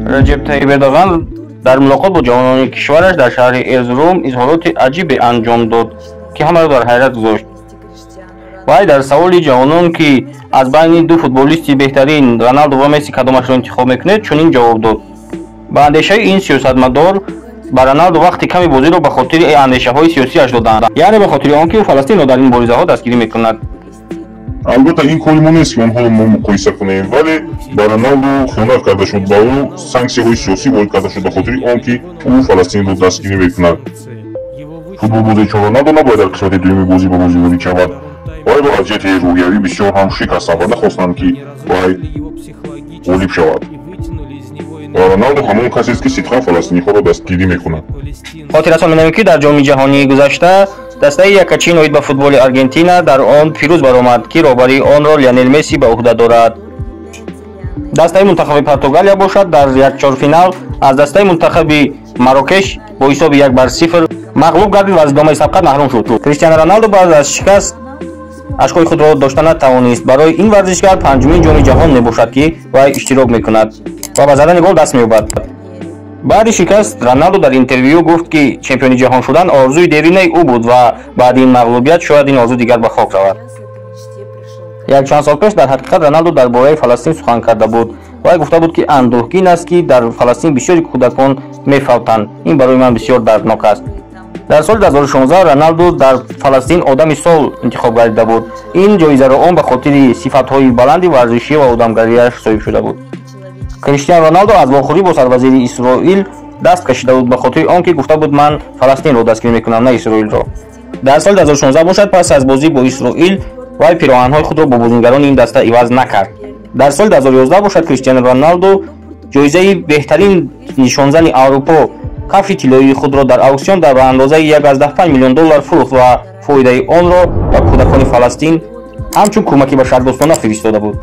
Раджеб Таyyip Эрдоган дар мулоқот бо ҷавонони кишвараш дар шаҳри Эрзурум изҳороти аҷибе анҷом дод, ки ҳамаро дар ҳайрат гузошт. Вай дар саволи ҷавонон, ки аз байни ду футболисти беҳтарин Роналду ва Месси кадомашро интихоб мекунед, чунин ҷавоб дод: ба андешаи ин сиёсатмадор ба Роналду вақти ками бозиро ба хотири андешаҳои сиёсиаш доданд, яъне ба хотири он ки ӯ Фаластинро дар ин боризаҳо дастгирӣ мекунад. Албатта ин кори мо нест ки онҳоро мо муқоиса кунем, вале ба Роналду хиёнат карда шуд, ба ӯ санксияҳои сиёсӣ ворид карда шуд ба хотири он ки ӯ Фаластинро дастгирӣ мекунад. Футболбозичон Роналду набояд дар қисмати дуюми бозӣ ба бозӣ ворид шавад. Вай бо вазъияти рӯҳиявӣ бисёр ҳам шикастанд ва нахостанд ки вай ғолиб шавад. ва Роналду ҳамон касест ки ситхан фаластиниҳоро дастгирӣ мекунад. хотиррасон менамем ки дар ҷоми ҷаҳонии гузашта дастаи якачин оид ба футболи Аргентина дар он пирӯз баромад, ки роҳбарии онро Лионел Месси ба уҳда дорад. дастаи мунтахаби Португалия бошад дар якчорфинал аз дастаи мунтахаби Марокеш бо ҳисоби 1-0 мағлуб гардид ва аз идомаи сабқат маҳрум шуд. Криштиану Роналду баъд аз шикаст ашқои худро дошта натавонист. Барои ин варзишгар панҷумин ҷоми ҷаҳон мебошад, ки вай иштирок мекунад ва ба задани гол даст меёбад. баъди шикаст Роналду дар интервю гуфт, ки чемпиони ҷаҳон шудан орзуи дерinaи ӯ буд ва баъди ин мағлубият шояд ин орзу дигар ба хок равад. якчанд сол пеш дар ҳақиқат Роналду дар бораи Фаластин сухан карда буд. вай гуфта буд, ки андӯҳгин аст, ки дар Фаластин бисёри кӯдакон мефавтанд. ин барои ман бисёр дарднок аст. дар соли 2016 Роналду дар Фаластин одами сол интихоб гардида буд. ин ҷоизаро он ба хотири сифатҳои баланди варзишӣ ва одамгариаш соҳиб шуда буд. Криштиану Роналду аз вохӯрӣ бо сарвазири Исроил даст кашида буд, ба хотири он ки гуфта буд, ман Фаластинро дастгирӣ мекунам, на Исроилро. дар соли 2016 бошад, пас аз бозӣ бо Исроил вай пироҳанҳои худро бо бозингарони ин даста иваз накард. дар соли 2011 бошад Криштиану Роналду ҷоизаи беҳтарин нишонзани Аврупо кафи тиллоии худро дар ауксион дар ба андозаи $1.5 миллион фурӯхт ва фоидаи онро ба кӯдакони Фаластин ҳамчун кӯмаки ба шаҳрдостона фиристода буд.